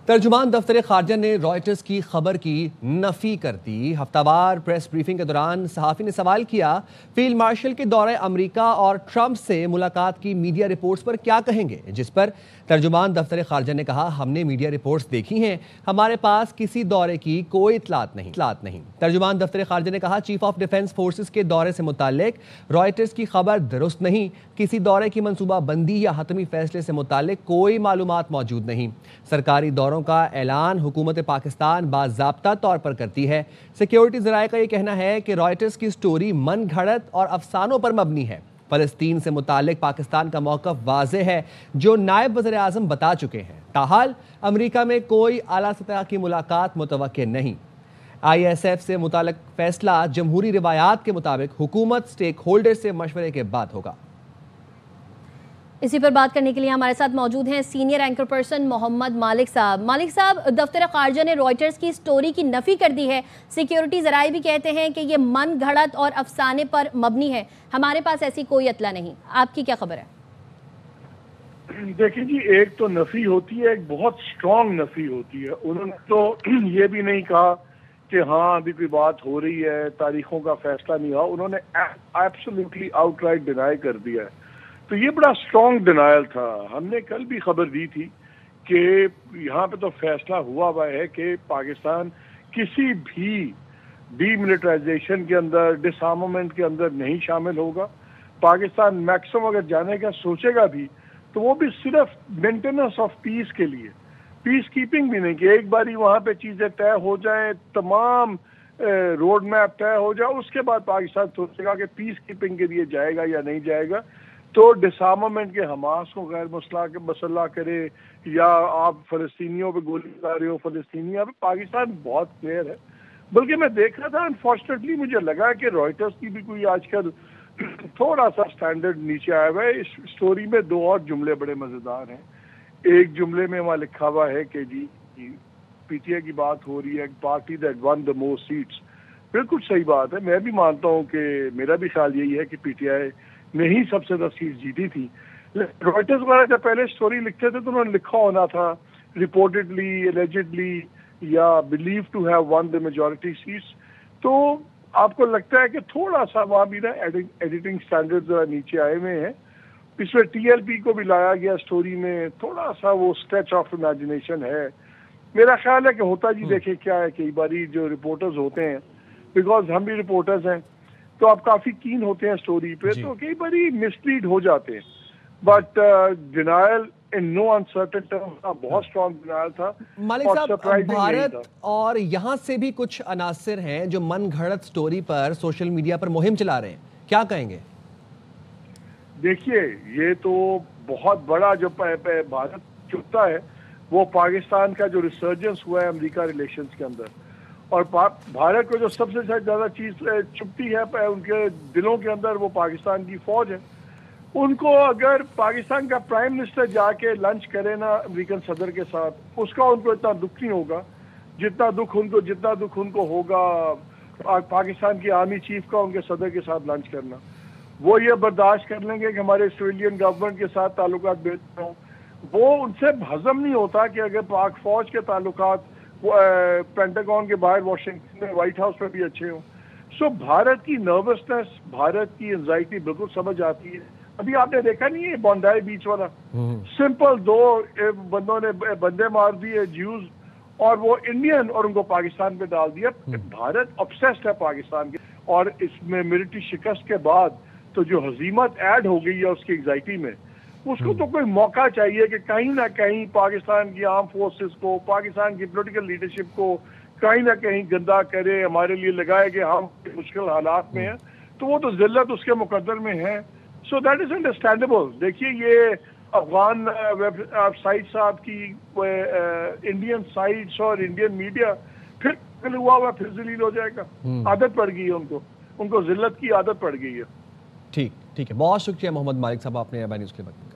ترجمان دفتر خارجہ نے رائٹرز کی خبر کی نفی کر دی۔ ہفتہ وار پریس بریفنگ کے دوران صحافی نے سوال کیا، فیلڈ مارشل کے دورہ امریکہ اور ٹرمپ سے ملاقات کی میڈیا رپورٹس پر کیا کہیں گے، جس پر ترجمان دفتر خارجہ نے کہا، ہم نے میڈیا رپورٹس دیکھی ہیں، ہمارے پاس کسی دورے کی کوئی اطلاعات نہیں۔ ترجمان دفتر خارجہ نے کہا، چیف آف ڈیفنس فورسز کے دورے سے متعلق رائٹرز کی خبر درست نہیں، کسی دورے کی منصوبہ بندی یا حتمی فیصلے سے متعلق کوئی معلومات موجود نہیں۔ سرکاری دوروں کا اعلان حکومت پاکستان باضابطہ طور پر کرتی ہے۔ سیکیورٹی ذرائع کا یہ کہنا ہے کہ رائٹرز کی سٹوری من گھڑت اور افسانوں پر مبنی ہے۔ فلسطین سے متعلق پاکستان کا موقف واضح ہے، جو نائب وزیر اعظم بتا چکے ہیں۔ تاحال امریکہ میں کوئی اعلیٰ سطح کی ملاقات متوقع نہیں۔ آئی ایس ایف سے متعلق فیصلہ جمہوری روایات کے مطابق حکومت سٹیک ہولڈر سے مشورے کے بعد ہوگا۔ اسی پر بات کرنے کے لیے ہمارے ساتھ موجود ہیں سینئر اینکر پرسن محمد مالک صاحب۔ مالک صاحب، دفتر خارجہ نے رائٹرز کی سٹوری کی نفی کر دی ہے۔ سیکیورٹی ذرائع بھی کہتے ہیں کہ یہ من گھڑت اور افسانے پر مبنی ہے، ہمارے پاس ایسی کوئی اطلاع نہیں۔ آپ کی کیا خبر ہے؟ دیکھیں جی، ایک تو نفی ہوتی ہے، ایک بہت سٹرونگ نفی ہوتی ہے۔ انہوں نے تو یہ بھی نہیں کہا کہ ہاں ابھی کوئی بات ہو رہی ہے، تاریخوں کا فیصلہ نہیں ہوا۔ انہوں نے ایبسولوٹلی آؤٹ رائٹ ڈینائی کر دیا ہے۔ تو یہ بڑا سٹرونگ ڈینائل تھا۔ ہم نے کل بھی خبر دی تھی کہ یہاں پہ تو فیصلہ ہوا ہے کہ پاکستان کسی بھی ڈی ملٹرائزیشن کے اندر، ڈس آرمامنٹ کے اندر نہیں شامل ہوگا۔ پاکستان میکسیمم اگر جانے کا سوچے گا بھی تو وہ بھی صرف مینٹیننس آف پیس کے لیے، پیس کیپنگ بھی نہیں، کہ ایک باری وہاں پہ چیزیں طے ہو جائیں، تمام روڈ میپ طے ہو جائے، اس کے بعد پاکستان سوچے گا کہ پیس کیپنگ کے لیے جائے گا یا نہیں جائے گا۔ تو ڈسارمامنٹ کے حماس کو غیر مسلح کرے یا آپ فلسطینیوں پہ گولی چلا رہے ہو، فلسطینیوں پہ، پاکستان بہت کلیئر ہے۔ بلکہ میں دیکھ رہا تھا، انفارچونیٹلی مجھے لگا کہ رائٹرز کی بھی کوئی آج کل تھوڑا سا سٹینڈرڈ نیچے آیا ہوا ہے۔ اس سٹوری میں دو اور جملے بڑے مزیدار ہیں۔ ایک جملے میں وہاں لکھا ہوا ہے کہ جی پی ٹی آئی کی بات ہو رہی ہے، party that won the most seats. بالکل صحیح بات ہے، میں بھی مانتا ہوں کہ میرا بھی خیال یہی ہے کہ پی ٹی آئی نے ہی سب سے زیادہ سیٹ جیتی تھی۔ رائٹرز وغیرہ جب پہلے سٹوری لکھتے تھے تو انہوں نے لکھا ہونا تھا رپورٹڈلی، ایلیجڈلی یا believe to have won the majority seats. تو آپ کو لگتا ہے کہ تھوڑا سا وہاں بھی نا ایڈیٹنگ سٹینڈرڈ ذرا نیچے آئے ہوئے ہیں۔ اس میں ٹی ایل پی کو بھی لایا گیا سٹوری میں، تھوڑا سا وہ اسٹریچ آف امیجنیشن ہے۔ میرا خیال ہے کہ ہوتا جی دیکھیں کیا ہے، کئی باری جو رپورٹرز ہوتے ہیں، بیکاز ہم بھی رپورٹرز ہیں، تو آپ کافی کین ہوتے ہیں سٹوری پہ، تو کئی باری مسلیڈ ہو جاتے ہیں۔ But denial in no uncertain terms بہت سٹرونگ ڈینائل تھا۔ مالک صاحب، بھارت اور یہاں سے بھی کچھ عناصر ہیں جو من گھڑت سٹوری پر سوشل میڈیا پر مہم چلا رہے ہیں، کیا کہیں گے؟ دیکھیے، یہ تو بہت بڑا جو بھارت چپتا ہے وہ پاکستان کا جو ریسرجنس ہوا ہے امریکہ ریلیشنز کے اندر، اور بھارت کو جو سب سے زیادہ چیز چپتی ہے ان کے دلوں کے اندر، وہ پاکستان کی فوج ہے۔ ان کو اگر پاکستان کا پرائم منسٹر جا کے لنچ کرے نا امریکن صدر کے ساتھ، اس کا ان کو اتنا دکھ نہیں ہوگا جتنا دکھ ان کو ہوگا پاکستان کی آرمی چیف کا ان کے صدر کے ساتھ لنچ کرنا۔ وہ یہ برداشت کر لیں گے کہ ہمارے سویلین گورنمنٹ کے ساتھ تعلقات بہتر ہوں۔ وہ ان سے ہضم نہیں ہوتا کہ اگر پاک فوج کے تعلقات پینٹاگون کے باہر واشنگٹن میں وائٹ ہاؤس میں بھی اچھے ہوں۔ سو بھارت کی نروسنس، بھارت کی انزائٹی بالکل سمجھ آتی ہے۔ ابھی آپ نے دیکھا نہیں ہے بونڈائی بیچ والا، سمپل دو بندوں نے بندے مار دیے جیوز، اور وہ انڈین، اور ان کو پاکستان پہ ڈال دیا۔ بھارت obsessed ہے پاکستان کے، اور اس میں ملٹری شکست کے بعد تو جو ہزیمت ایڈ ہو گئی ہے اس کی انگزائٹی میں، اس کو تو کوئی موقع چاہیے کہ کہیں نہ کہیں پاکستان کی آرم فورسز کو، پاکستان کی پولیٹیکل لیڈرشپ کو کہیں نہ کہیں گندا کرے، ہمارے لیے لگائے کہ ہم مشکل حالات میں ہیں، تو وہ تو ذلت اس کے مقدر میں ہے۔ So that is understandable. دیکھیے، یہ افغان ویب سائٹ صاحب کی انڈین سائٹس اور انڈین میڈیا پھر ہوا پھر ذلیل ہو جائے گا۔ عادت پڑ گئی ہے ان کو ذلت کی عادت پڑ گئی ہے۔ ٹھیک ہے، بہت شکریہ محمد مالک صاحب، آپ نے نیوز کے وقت